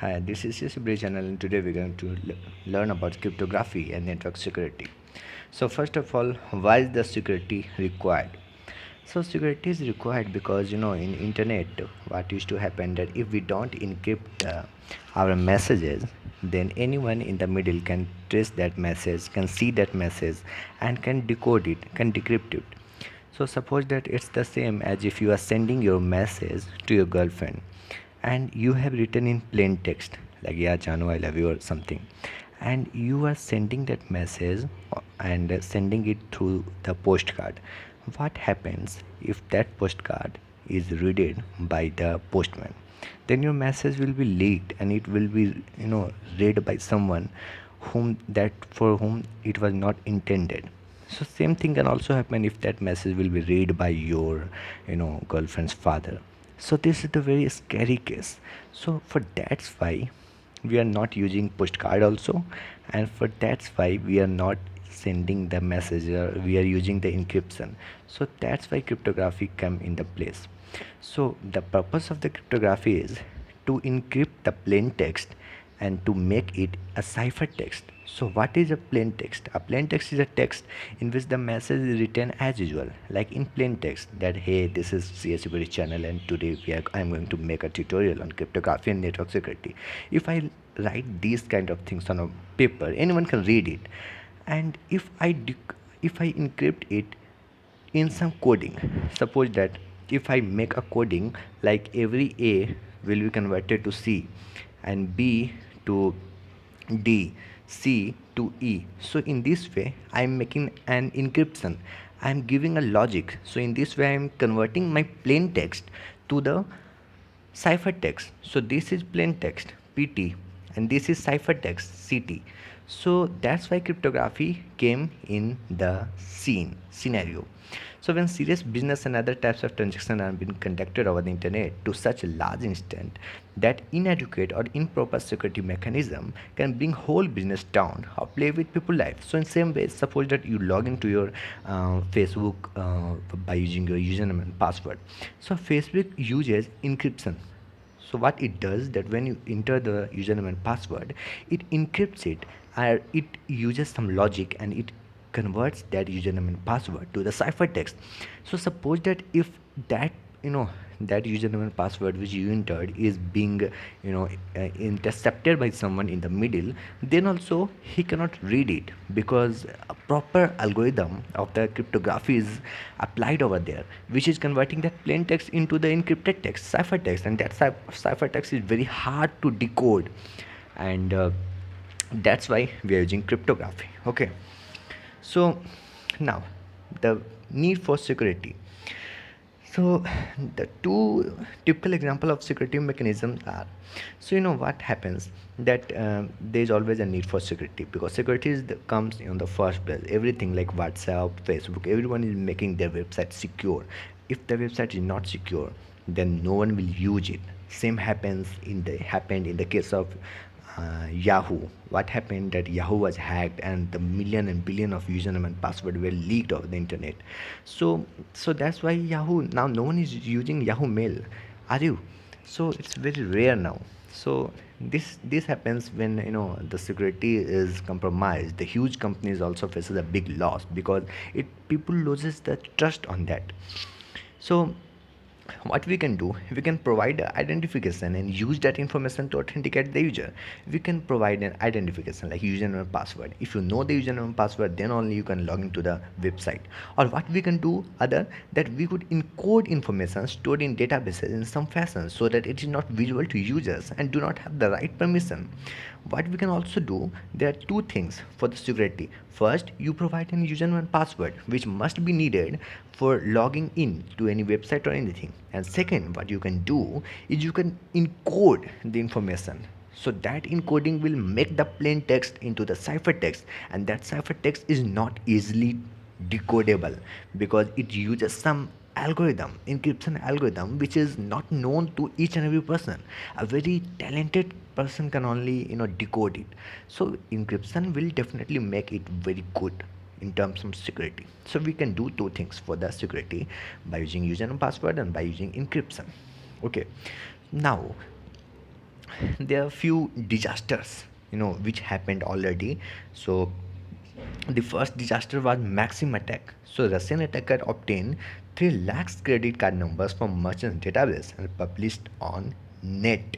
Hi, this is CCBD channel and today we're going to learn about cryptography and network security. So first of all, why is the security required? So security is required because in internet what used to happen that if we don't encrypt our messages, then anyone in the middle can trace that message, can see that message and can decode it, can decrypt it. So suppose that it's the same as if you are sending your message to your girlfriend and you have written in plain text like yeah Janu I love you or something, and you are sending that message and sending it through the postcard. What happens if that postcard is read by the postman? Then your message will be leaked and it will be read by someone for whom it was not intended. So same thing can also happen if that message will be read by your girlfriend's father. So this is the very scary case. So for that's why we are not using postcard also, and for that's why we are not sending the message, we are using the encryption. So that's why cryptography come in the place. So the purpose of the cryptography is to encrypt the plain text and to make it a cipher text. So what is a plain text? A plain text is a text in which the message is written as usual, like in plain text that hey, this is CSCBD channel and today I'm going to make a tutorial on cryptography and network security. If I write these kind of things on a paper, anyone can read it. And if I encrypt it in some coding, suppose that if I make a coding like every A will be converted to C and B to D, C to E. So in this way I am making an encryption, I am giving a logic. So in this way I am converting my plain text to the ciphertext. So this is plain text PT and this is ciphertext CT. So that's why cryptography came in the scenario. So when serious business and other types of transactions are being conducted over the internet to such a large extent that inadequate or improper security mechanism can bring whole business down or play with people's life. So in same way, suppose that you log into your Facebook by using your username and password. So Facebook uses encryption. So what it does that when you enter the username and password, it encrypts it, and it uses some logic and it converts that username and password to the ciphertext. So suppose that if that that username and password which you entered is being intercepted by someone in the middle, then also he cannot read it because a proper algorithm of the cryptography is applied over there, which is converting that plain text into the encrypted text ciphertext, and that ciphertext is very hard to decode. And that's why we are using cryptography. Okay, so now the need for security. So the two typical example of security mechanisms are, so what happens that there is always a need for security because security comes on the first place. Everything like WhatsApp, Facebook, everyone is making their website secure. If the website is not secure, then no one will use it. Same happened in the case of Yahoo. What happened that Yahoo was hacked and the million and billion of username and password were leaked over the internet. So that's why Yahoo now no one is using Yahoo Mail. Are you? So it's very rare now. So this happens when the security is compromised. The huge companies also faces a big loss because it people loses the trust on that. So what we can do, we can provide identification and use that information to authenticate the user. We can provide an identification like username and password. If you know the username and password, then only you can log into the website. Or what we can do other, that we could encode information stored in databases in some fashion so that it is not visible to users and do not have the right permission. What we can also do, there are two things for the security. First, you provide an username and password which must be needed for logging in to any website or anything. And second, what you can do is you can encode the information. So that encoding will make the plain text into the ciphertext, and that ciphertext is not easily decodable because it uses some algorithm, encryption algorithm, which is not known to each and every person. A very talented person can only decode it. So encryption will definitely make it very good in terms of security. So we can do two things for the security by using username and password and by using encryption. Okay, now there are few disasters, which happened already. So the first disaster was Maxim attack. So Russian attacker obtained 3 lakhs credit card numbers from merchant database and published on net.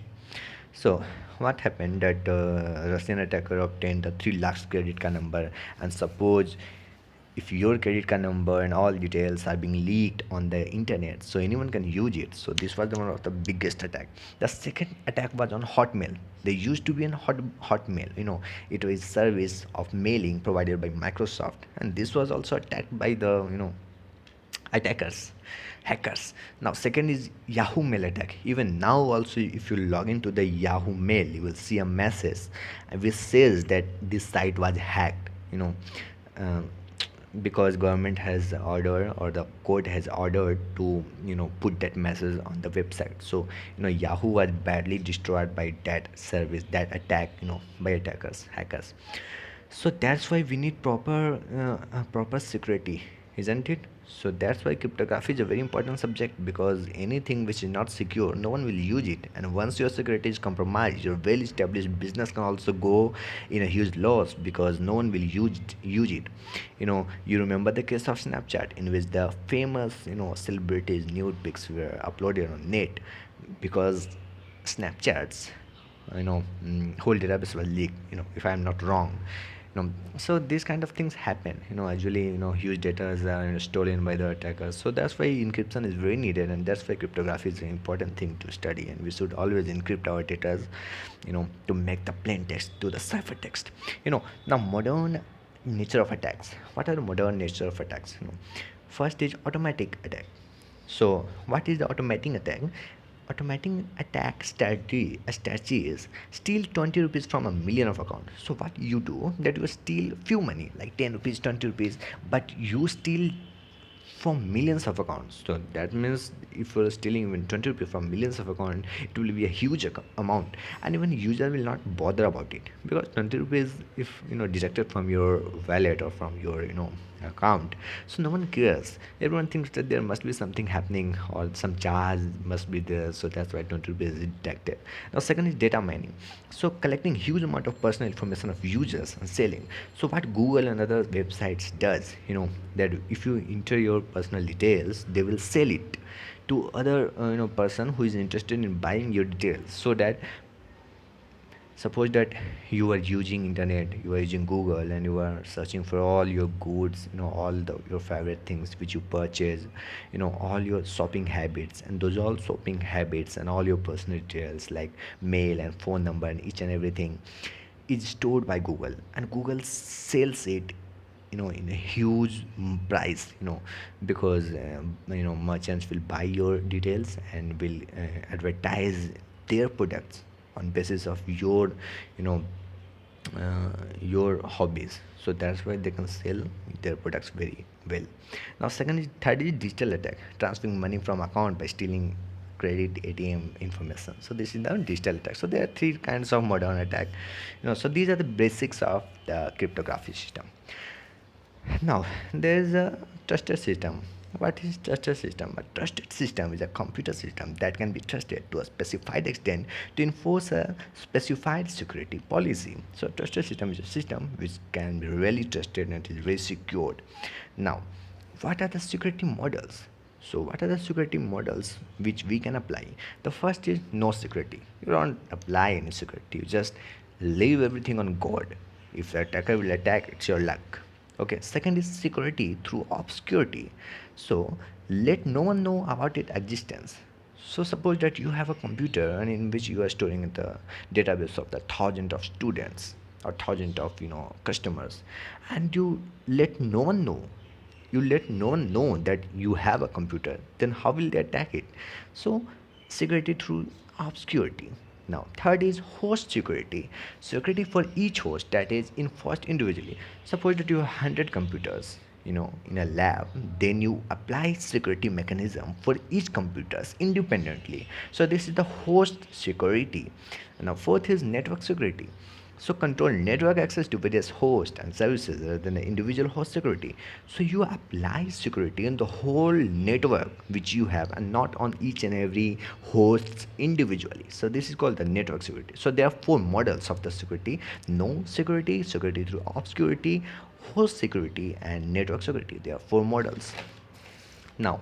So what happened that Russian attacker obtained the 3 lakhs credit card number, and suppose if your credit card number and all details are being leaked on the internet, so anyone can use it. So this was the one of the biggest attack. The second attack was on Hotmail. There used to be an Hotmail, it was service of mailing provided by Microsoft, and this was also attacked by the attackers, hackers. Now second is Yahoo Mail attack. Even now also, if you log into the Yahoo Mail, you will see a message which says that this site was hacked, um, because government has ordered, or the court has ordered to put that message on the website. So Yahoo was badly destroyed by that service, that attack, by attackers, hackers. So that's why we need proper security, isn't it? So that's why cryptography is a very important subject, because anything which is not secure, no one will use it. And once your security is compromised, your well-established business can also go in a huge loss, because no one will use it. You remember the case of Snapchat, in which the famous celebrities nude pics were uploaded on net, because Snapchat's whole database was leaked, if I am not wrong. So these kind of things happen, usually huge data is stolen by the attackers. So that's why encryption is very needed, and that's why cryptography is an important thing to study, and we should always encrypt our data, to make the plain text to the ciphertext. Now modern nature of attacks. What are the modern nature of attacks? First is automatic attack. So what is the automatic attack? Automatic attack strategy is steal 20 rupees from a million of account. So what you do, that you steal few money like 10 rupees, 20 rupees, but you steal from millions of accounts. So that means if you're stealing even 20 rupees from millions of accounts, it will be a huge amount, and even user will not bother about it, because 20 rupees, if deducted from your wallet or from your account, so no one cares. Everyone thinks that there must be something happening, or some charge must be there, so that's why 20 rupees is deducted. Now second is data mining. So collecting huge amount of personal information of users and selling. So what Google and other websites does, that if you enter your personal details, they will sell it to other person who is interested in buying your details. So that suppose that you are using internet, you are using Google, and you are searching for all your goods, all your favorite things which you purchase, all your shopping habits, and those all shopping habits and all your personal details like mail and phone number and each and everything is stored by Google, and Google sells it in a huge price, because merchants will buy your details and will advertise their products on basis of you know your hobbies. So that's why they can sell their products very well. Now third is digital attack, transferring money from account by stealing credit, ATM information. So this is the digital attack. So there are three kinds of modern attack, so these are the basics of the cryptography system. Now there is a trusted system. What is trusted system? A trusted system is a computer system that can be trusted to a specified extent to enforce a specified security policy. So trusted system is a system which can be really trusted and is very secured. Now, what are the security models? So what are the security models which we can apply? The first is no security. You don't apply any security. You just leave everything on God. If the attacker will attack, it's your luck. Okay, second is security through obscurity. So let no one know about its existence. So suppose that you have a computer, and in which you are storing the database of the thousand of students or thousand of customers, and you let no one know, that you have a computer, then how will they attack it? So security through obscurity. Now third is host security. Security for each host, that is enforced individually. Suppose that you have 100 computers in a lab, then you apply security mechanism for each computers independently. So this is the host security. Now fourth is network security. So control network access to various hosts and services rather than the individual host security. So you apply security in the whole network which you have and not on each and every host individually. So this is called the network security. So there are four models of the security: no security, security through obscurity, host security, and network security. There are four models. Now,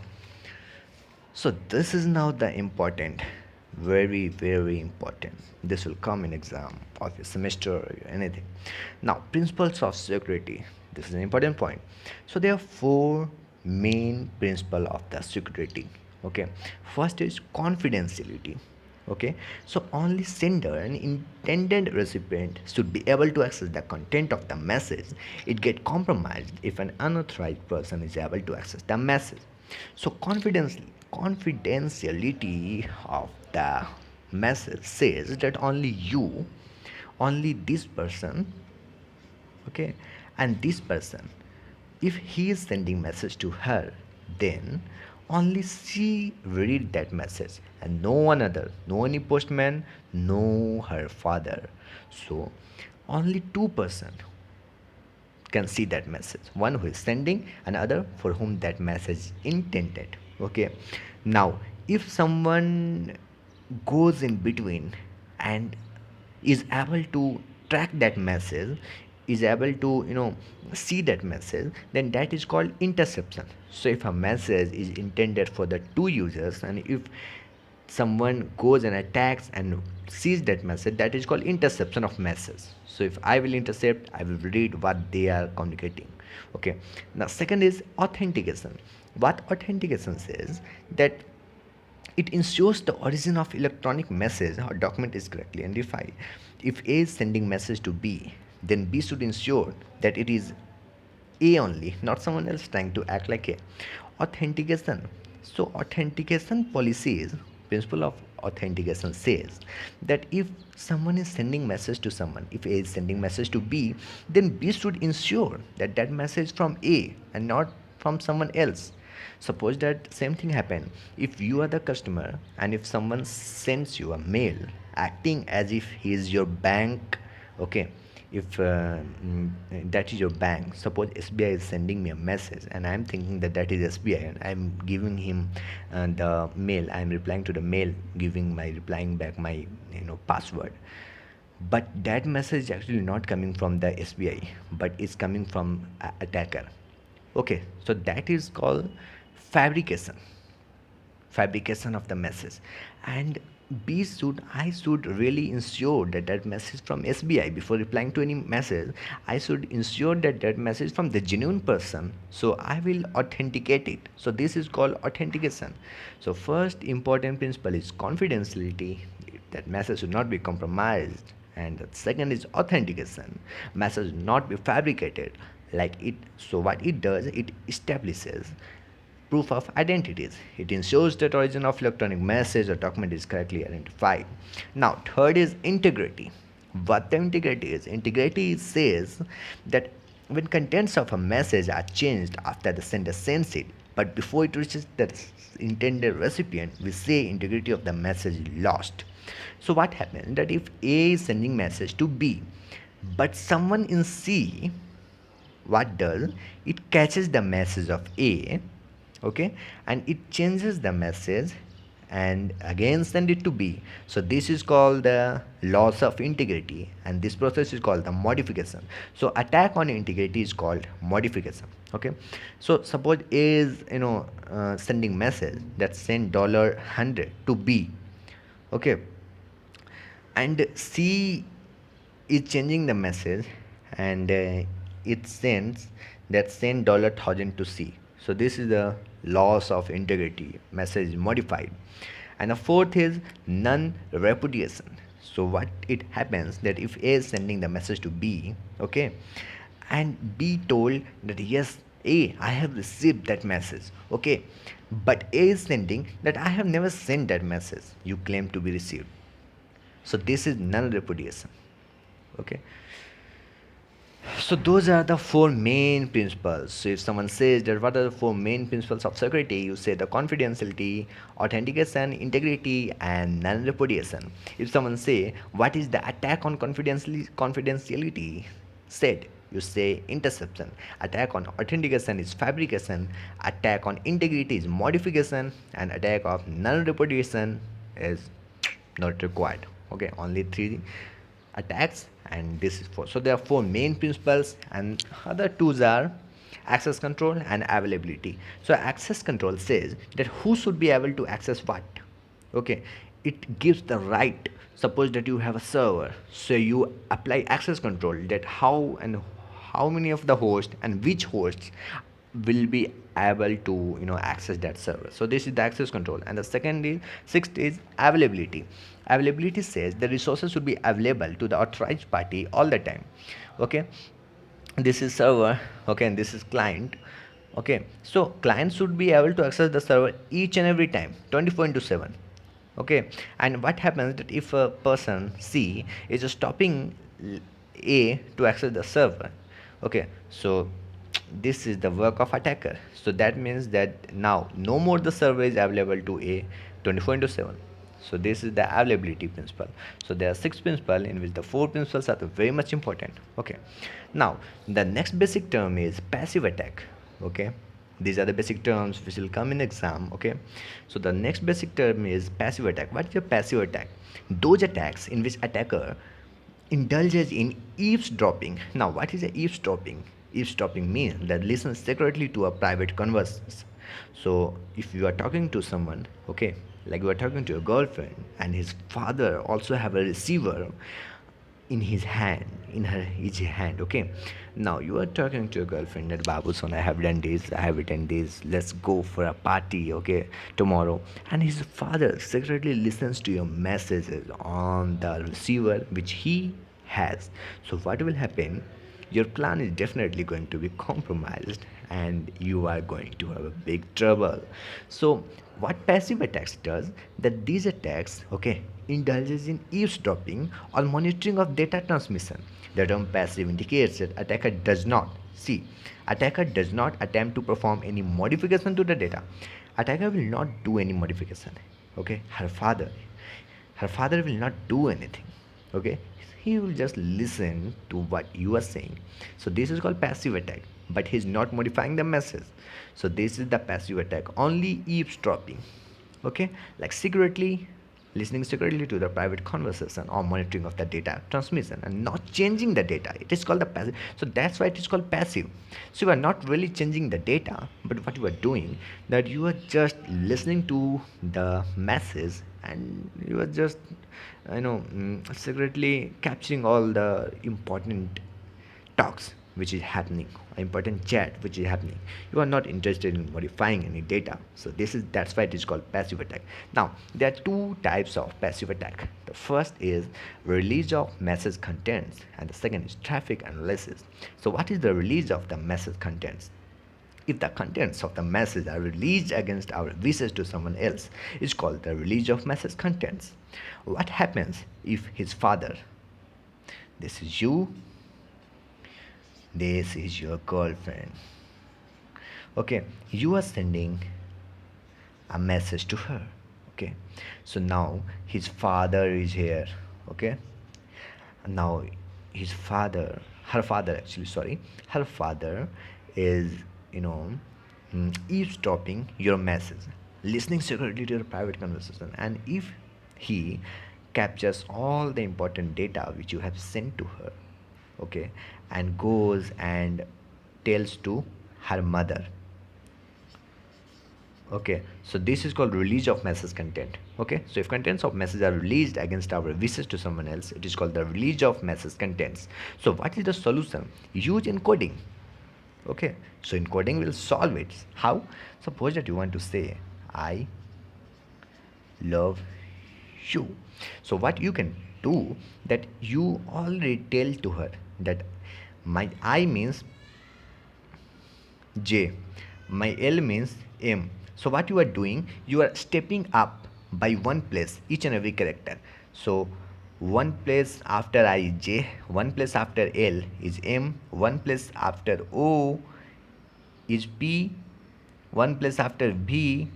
so this is now the important, very very important. This will come in exam of your semester or anything. Now, principles of security. This is an important point. So there are four main principle of the security. Okay, first is confidentiality. Okay, so only sender and intended recipient should be able to access the content of the message. It get compromised if an unauthorized person is able to access the message. So confidentiality of the message says that only you, only this person, okay, and this person, if he is sending message to her, then only she read that message and no one other, no any postman, no her father. So only two person can see that message, one who is sending and other for whom that message intended. Okay, now if someone goes in between and is able to track that message, is able to see that message, then that is called interception. So if a message is intended for the two users and if someone goes and attacks and sees that message, that is called interception of message. So if I will intercept, I will read what they are communicating. Okay, now second is authentication. What authentication says that it ensures the origin of electronic message or document is correctly identified. If A is sending message to B, then B should ensure that it is A only, not someone else trying to act like A. Authentication. So authentication policies, principle of authentication says that if someone is sending message to someone, if A is sending message to B, then B should ensure that that message from A and not from someone else. Suppose that same thing happen if you are the customer and if someone sends you a mail acting as if he is your bank. Okay, if that is your bank, suppose SBI is sending me a message and I'm thinking that that is SBI and I'm giving him the mail, I'm replying to the mail, replying back my password, but that message is actually not coming from the SBI but is coming from a attacker. Okay, so that is called fabrication, fabrication of the message. And I should really ensure that that message from SBI, before replying to any message, I should ensure that that message from the genuine person, so I will authenticate it. So this is called authentication. So first important principle is confidentiality, that message should not be compromised, and the second is authentication, message should not be fabricated like it. So what it does, it establishes proof of identities. It ensures that origin of electronic message or document is correctly identified. Now, third is integrity. What the integrity says that when contents of a message are changed after the sender sends it, but before it reaches the intended recipient, we say integrity of the message is lost. So what happens that if A is sending message to B, but someone in C, what does it catches the message of A, okay, and it changes the message and again send it to B. So this is called the loss of integrity and this process is called the modification. So attack on integrity is called modification. Okay, so suppose A is sending message that send $100 to B, okay, and C is changing the message and it sends that send $1,000 to C. So this is the loss of integrity, message is modified. And the fourth is non-repudiation. So what it happens that if A is sending the message to B, okay, and B told that yes A, I have received that message, okay, but A is sending that I have never sent that message you claim to be received. So this is non-repudiation. Okay, So those are the four main principles. So if someone says that what are the four main principles of security, you say the confidentiality, authentication, integrity, and non-repudiation. If someone say what is the attack on confidentiality, said you say interception. Attack on authentication is fabrication. Attack on integrity is modification, and attack of non-repudiation is not required. Okay, only three attacks, and this is four. So there are four main principles, and other tools are access control and availability. So access control says that who should be able to access what. Okay, it gives the right. Suppose that you have a server, so you apply access control, that how many of the hosts and which hosts will be able to access that server. So this is the access control. And the second is sixth is availability. Availability says the resources should be available to the authorized party all the time. Okay, this is server. Okay, and this is client. Okay, so client should be able to access the server each and every time 24 into 7. Okay, and what happens that if a person C is stopping A to access the server. Okay, so this is the work of attacker. So that means that now no more the server is available to A 24 into 7. So this is the availability principle. So there are six principles, in which the four principles are very much important. Okay, now the next basic term is passive attack. Okay, these are the basic terms which will come in exam. Okay, so the next basic term is passive attack. What is a passive attack? Those attacks in which attacker indulges in eavesdropping. Now what is a eavesdropping? Eavesdropping means that listens secretly to a private conversations. So if you are talking to someone, okay, like you are talking to your girlfriend, and his father also have a receiver in his hand. Okay, now you are talking to your girlfriend that Babu son, I have done this, I have written this, let's go for a party, okay, tomorrow. And his father secretly listens to your messages on the receiver which he has. So what will happen? Your plan is definitely going to be compromised, and you are going to have a big trouble. So what passive attacks does, that these attacks, okay, indulges in eavesdropping or monitoring of data transmission. The term passive indicates that attacker does not attempt to perform any modification to the data. Attacker will not do any modification. Okay, her father will not do anything. Okay, he will just listen to what you are saying. So this is called passive attack, but he's not modifying the message. So this is the passive attack, only eavesdropping. Okay, like secretly listening secretly to the private conversation or monitoring of the data transmission and not changing the data. It is called the passive. So that's why it is called passive. So you are not really changing the data, but what you are doing, that you are just listening to the message, and you are just secretly capturing all the important talks which is happening, important chat which is happening. You are not interested in modifying any data. So that's why it is called passive attack. Now there are two types of passive attack. The first is release of message contents, and the second is traffic analysis. So what is the release of the message contents? If the contents of the message are released against our wishes to someone else, it's called the release of message contents. What happens if his father, this is you, this is your girlfriend, okay, you are sending a message to her, okay, so now his father is here, okay, now her father actually, sorry, her father is eavesdropping your message, listening secretly to your private conversation, and if he captures all the important data which you have sent to her, okay, and goes and tells to her mother, okay, so this is called release of message content. Okay, so if contents of message are released against our wishes to someone else, it is called the release of message contents. So what is the solution? Use encoding. Okay, so encoding will solve it. How? Suppose that you want to say I love you. So what you can do, that you already tell to her that my I means J, my L means M. So what you are doing, you are stepping up by one place each and every character. So one place after I is J, one place after L is M, one place after O is P, one place after V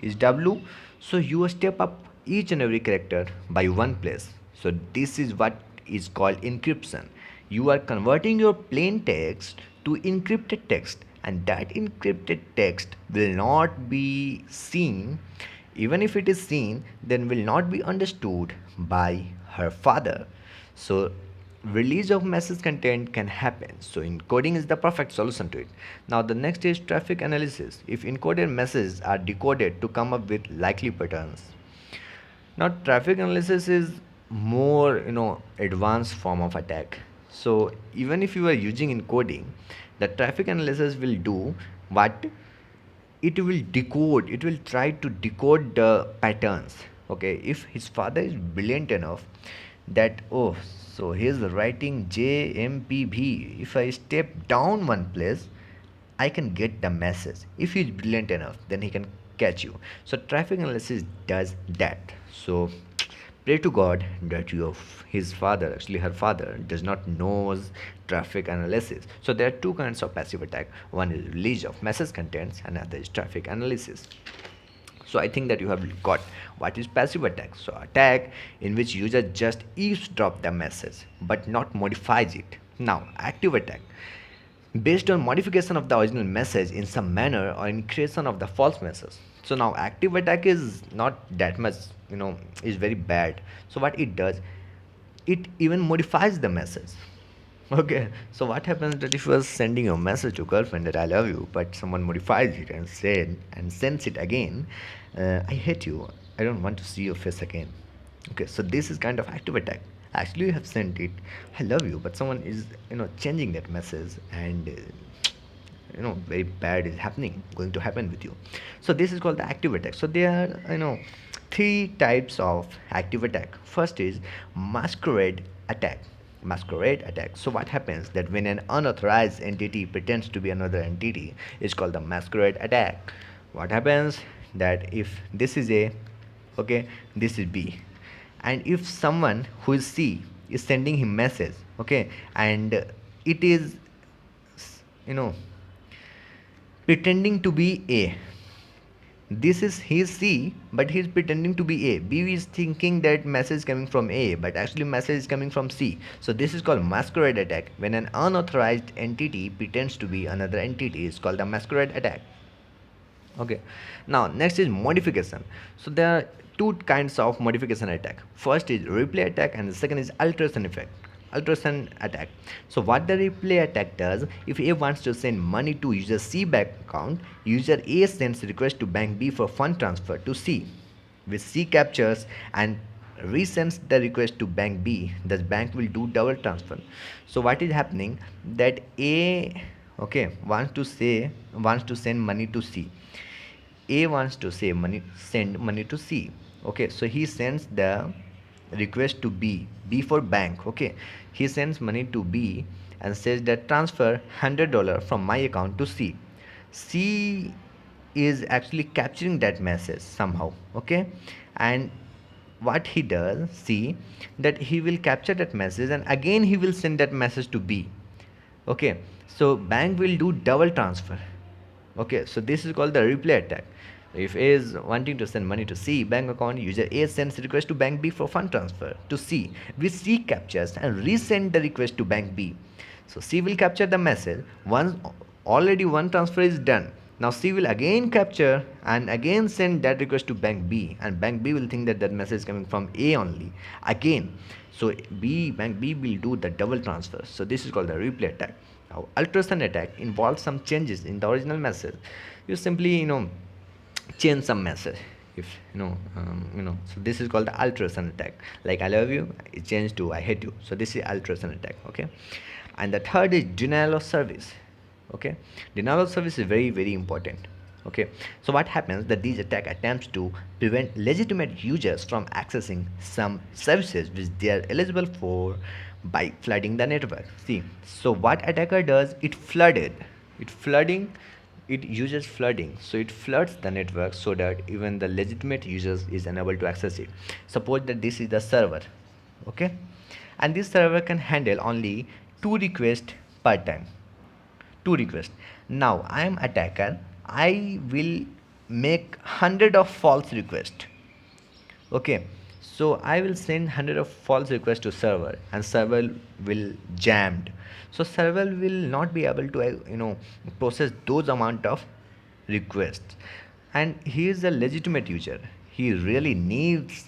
is W. So you step up each and every character by one place. So this is what is called encryption. You are converting your plain text to encrypted text, and that encrypted text will not be seen. Even if it is seen, then will not be understood by her father. So release of message content can happen. So encoding is the perfect solution to it. Now the next is traffic analysis. If encoded messages are decoded to come up with likely patterns. Now traffic analysis is more advanced form of attack. So even if you are using encoding, the traffic analysis will do what? It will try to decode the patterns. Okay, if his father is brilliant enough that, oh, so he's writing JMPV, if I step down one place I can get the message. If he's brilliant enough, then he can catch you. So traffic analysis does that. So pray to God that his father, actually her father, does not knows traffic analysis. So there are two kinds of passive attack. One is release of message contents, and another is traffic analysis. So I think that you have got what is passive attack. So attack in which user just eavesdrop the message but not modifies it. Now active attack, based on modification of the original message in some manner or in creation of the false message. So now active attack is not that much, is very bad. So what it does, it even modifies the message. Okay, so what happens that if you are sending a message to girlfriend that I love you, but someone modifies it and sends it again, I hate you, I don't want to see your face again. Okay, so this is kind of active attack. Actually you have sent it, I love you, but someone is changing that message, and very bad is going to happen with you. So this is called the active attack. So there are three types of active attack. First is masquerade attack. Masquerade attack. So what happens that when an unauthorized entity pretends to be another entity, is called the masquerade attack. What happens that if this is A, okay, this is B, and if someone who is C is sending him message, okay, and it is pretending to be A, this is his C, but he's pretending to be A. B is thinking that message is coming from A, but actually message is coming from C. So this is called masquerade attack. When an unauthorized entity pretends to be another entity, is called a masquerade attack. Okay, now next is modification. So there are two kinds of modification attack. First is replay attack, and the second is alteration attack. So what the replay attack does, if A wants to send money to user C bank account, user A sends request to bank B for fund transfer to C, which C captures and resends the request to bank B. Thus bank will do double transfer. So what is happening that A, okay, wants to send money to C. A wants to send money to C. Okay, so he sends the request to B for bank. Okay, he sends money to B and says that transfer $100 from my account to C. C is actually capturing that message somehow. Okay, and what he does, see that he will capture that message and again he will send that message to B. Okay, so bank will do double transfer. Okay, so this is called the replay attack. If A is wanting to send money to C bank account, user A sends request to bank B for fund transfer to C, which C captures and resend the request to bank B. So C will capture the message. Once already one transfer is done, now C will again capture and again send that request to bank B, and bank B will think that that message is coming from A only again. So bank B will do the double transfer. So this is called the replay attack. Now alteration attack involves some changes in the original message. You simply change some message. If so this is called the alteration attack. Like I love you, it changed to I hate you. So this is alteration attack. Okay, and the third is denial of service. Okay, denial of service is very, very important. Okay, so what happens that these attack attempts to prevent legitimate users from accessing some services which they are eligible for by flooding the network. See, so what attacker does, it flooding it uses flooding, so it floods the network so that even the legitimate users is unable to access it. Suppose that this is the server, okay, and this server can handle only two requests per time, two requests. Now I am attacker, I will make 100 of false requests, okay. So I will send 100 of false requests to server, and server will jammed. So server will not be able to process those amount of requests. And he is a legitimate user, he really needs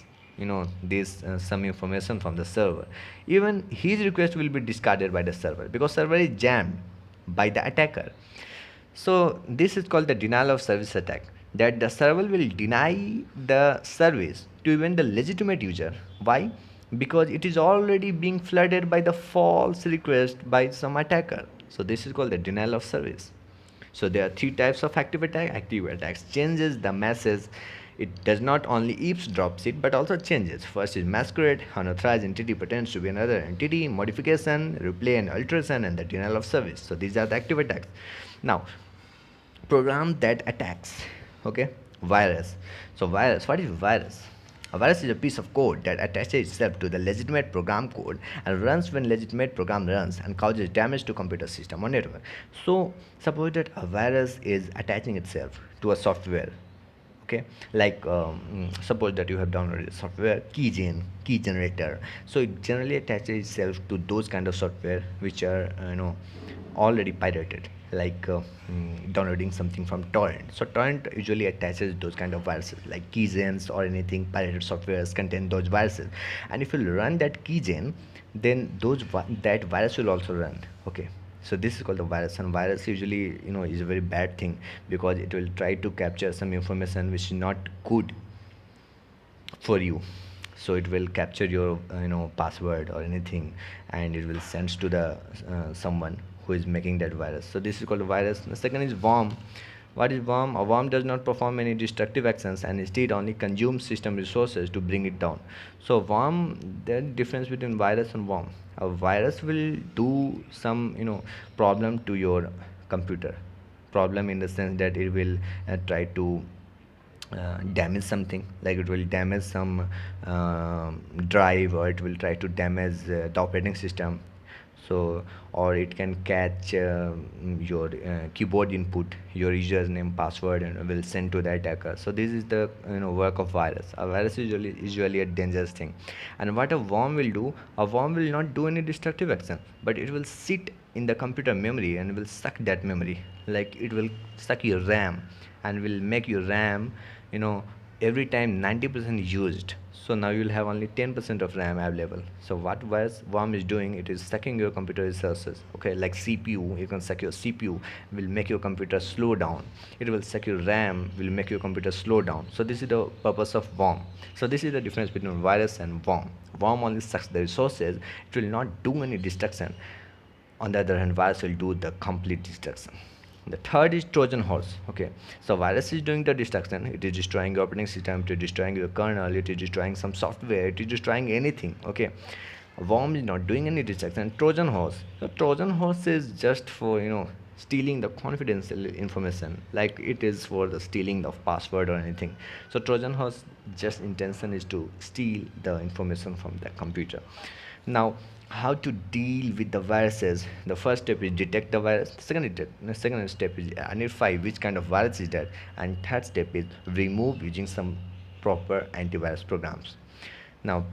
this some information from the server. Even his request will be discarded by the server because server is jammed by the attacker. So this is called the denial of service attack, that the server will deny the service to even the legitimate user. Why? Because it is already being flooded by the false request by some attacker. So this is called the denial of service. So there are three types of active attack. Active attacks changes the message. It does not only eavesdrops it but also changes. First is masquerade, unauthorized entity pretends to be another entity, modification, replay and alteration, and the denial of service. So these are the active attacks. Now, program that attacks, okay, virus. So virus, what is virus? A virus is a piece of code that attaches itself to the legitimate program code and runs when legitimate program runs and causes damage to computer system or network. So suppose that a virus is attaching itself to a software, okay, like suppose that you have downloaded software key generator. So it generally attaches itself to those kind of software which are already pirated, like downloading something from torrent. So torrent usually attaches those kind of viruses, like keygens or anything pirated softwares contain those viruses. And if you run that keygen, then that virus will also run, okay. So this is called the virus, and virus usually is a very bad thing because it will try to capture some information which is not good for you. So it will capture your password or anything, and it will send to the someone who is making that virus. So this is called a virus. The second is worm. What is worm? A worm does not perform any destructive actions and instead only consumes system resources to bring it down. So worm, the difference between virus and worm. A virus will do some problem to your computer. Problem in the sense that it will try to damage something, like it will damage some drive, or it will try to damage the operating system. So, or it can catch your keyboard input, your username, password, and will send to the attacker. So this is the work of virus. A virus is usually a dangerous thing. And what a worm will do, a worm will not do any destructive action, but it will sit in the computer memory and will suck that memory, like it will suck your RAM and will make your RAM every time 90% used. So now you'll have only 10% of RAM available. So what worm is doing, it is sucking your computer resources, okay, like CPU. You can suck your CPU, will make your computer slow down. It will suck your RAM, will make your computer slow down. So this is the purpose of worm. So this is the difference between virus and worm. Worm only sucks the resources, it will not do any destruction. On the other hand, virus will do the complete destruction. The third is Trojan horse. Okay, so virus is doing the destruction. It is destroying your operating system, it is destroying your kernel, it is destroying some software, it is destroying anything. Okay, worm is not doing any destruction. Trojan horse. So Trojan horse is just for stealing the confidential information, like it is for the stealing of password or anything. So Trojan horse just intention is to steal the information from the computer. Now, how to deal with the viruses? The first step is detect the virus. The second step is identify which kind of virus is that, and third step is remove using some proper antivirus programs. Now,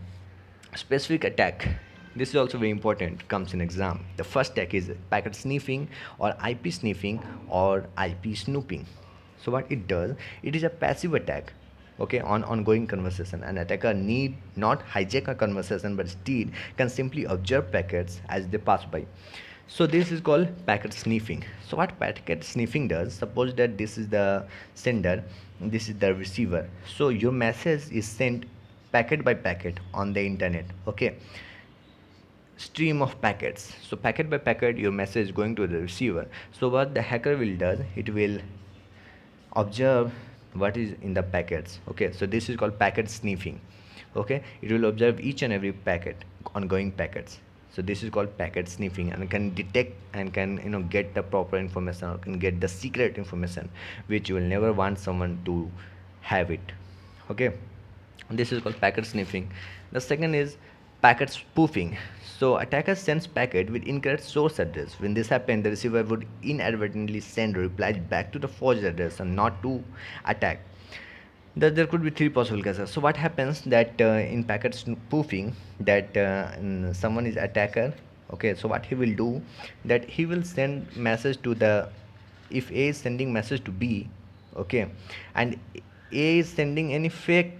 specific attack, this is also very important, comes in exam. The first attack is packet sniffing or IP sniffing or IP snooping. So what it does, it is a passive attack, okay, on ongoing conversation. An attacker need not hijack a conversation but instead can simply observe packets as they pass by. So this is called packet sniffing. So what packet sniffing does, suppose that this is the sender, this is the receiver. So your message is sent packet by packet on the internet, okay, stream of packets. So packet by packet your message is going to the receiver. So what the hacker will do, it will observe what is in the packets, okay. So this is called packet sniffing, okay. It will observe each and every packet, ongoing packets. So this is called packet sniffing, and can detect and can get the proper information, or can get the secret information which you will never want someone to have it. Okay, this is called packet sniffing. The second is packet spoofing. So attacker sends packet with incorrect source address. When this happens, the receiver would inadvertently send replies back to the forged address and not to attack. There could be three possible cases. So what happens that in packet spoofing, that someone is attacker. Okay, so what he will do, that he will send message to the, if A is sending message to B, okay, and A is sending any fake,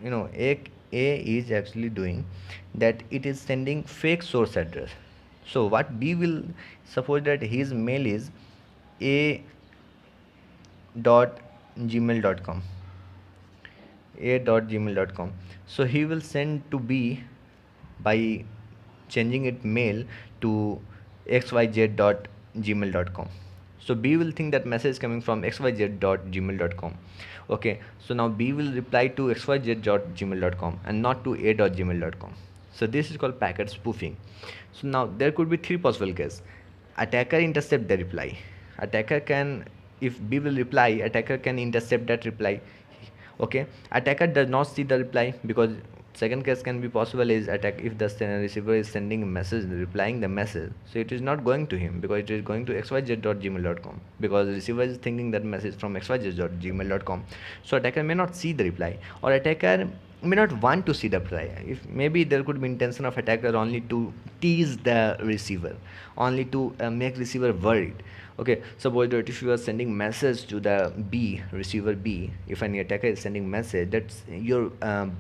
A is actually doing that, it is sending fake source address. So what B will, suppose that his mail is a dot gmail.com, a.gmail.com. So he will send to B by changing it mail to xyz.gmail.com. So B will think that message is coming from xyz.gmail.com. Okay, so now B will reply to xyz.gmail.com and not to a.gmail.com. So this is called packet spoofing. So now there could be three possible cases. Attacker intercept the reply. Attacker can, if B will reply, attacker can intercept that reply. Okay, attacker does not see the reply, because second case can be possible is attack, if the receiver is sending a message, replying the message, so it is not going to him because it is going to xyz.gmail.com, because the receiver is thinking that message from xyz.gmail.com. So attacker may not see the reply, or attacker may not want to see the reply. If maybe there could be intention of attacker only to tease the receiver, only to make receiver worried. Okay, suppose that if you are sending message to the B, receiver B, if any attacker is sending message that your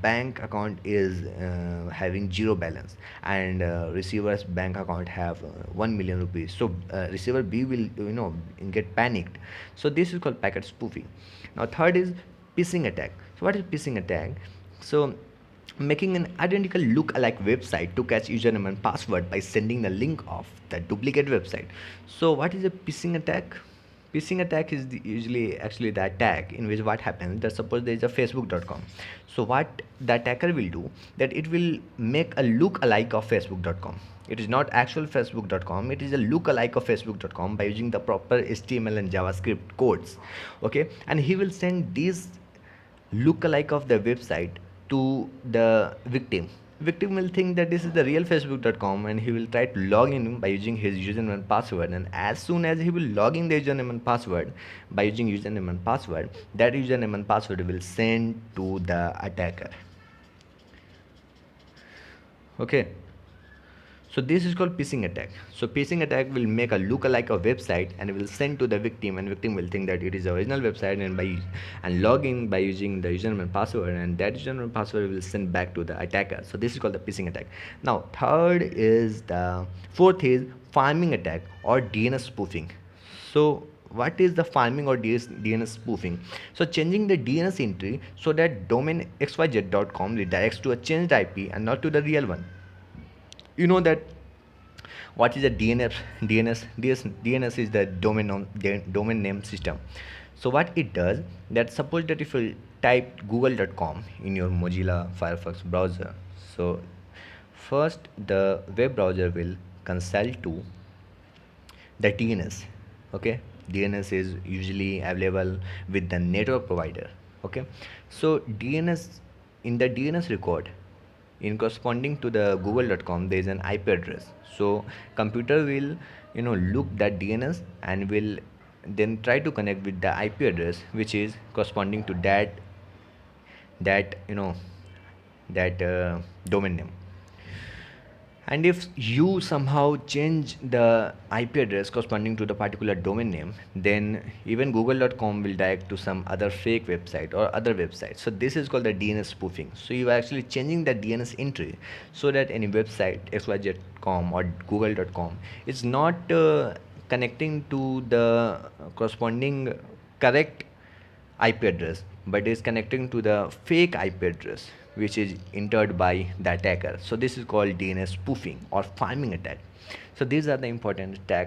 bank account is having zero balance, and receiver's bank account have 1 million rupees, so receiver B will get panicked. So this is called packet spoofing. Now third is phishing attack. So what is phishing attack? So making an identical look-alike website to catch username and password by sending the link of the duplicate website. So what is a phishing attack? Phishing attack is usually actually the attack in which what happens, that suppose there is a facebook.com. So what the attacker will do, that it will make a look-alike of facebook.com. It is not actual facebook.com, it is a look-alike of facebook.com by using the proper HTML and JavaScript codes. Okay, and he will send these look-alike of the website to the victim. Victim will think that this is the real facebook.com, and he will try to log in by using his username and password, and as soon as he will log in the username and password by using username and password, that username and password will send to the attacker. Okay, so this is called phishing attack. So phishing attack will make a look-alike of website and will send to the victim, and victim will think that it is the original website, and log in by using the username and password, and that username and password will send back to the attacker. So this is called the phishing attack. Now fourth is farming attack or DNS spoofing. So what is the farming or DNS spoofing? So changing the DNS entry so that domain xyz.com redirects to a changed IP and not to the real one. You know that what is a DNS? DNS is the domain name system. So what it does, that suppose that if you type google.com in your Mozilla Firefox browser, so first the web browser will consult to the DNS. Okay, DNS is usually available with the network provider. Okay, so DNS, in the DNS record, in corresponding to the google.com, there is an IP address. So computer will look that DNS and will then try to connect with the IP address which is corresponding to that domain name. And if you somehow change the IP address corresponding to the particular domain name, then even google.com will direct to some other fake website or other website. So this is called the DNS spoofing. So you are actually changing the DNS entry so that any website xyz.com or google.com is not connecting to the corresponding correct IP address, but is connecting to the fake IP address which is entered by the attacker. So this is called DNS spoofing or farming attack. So these are the important attacks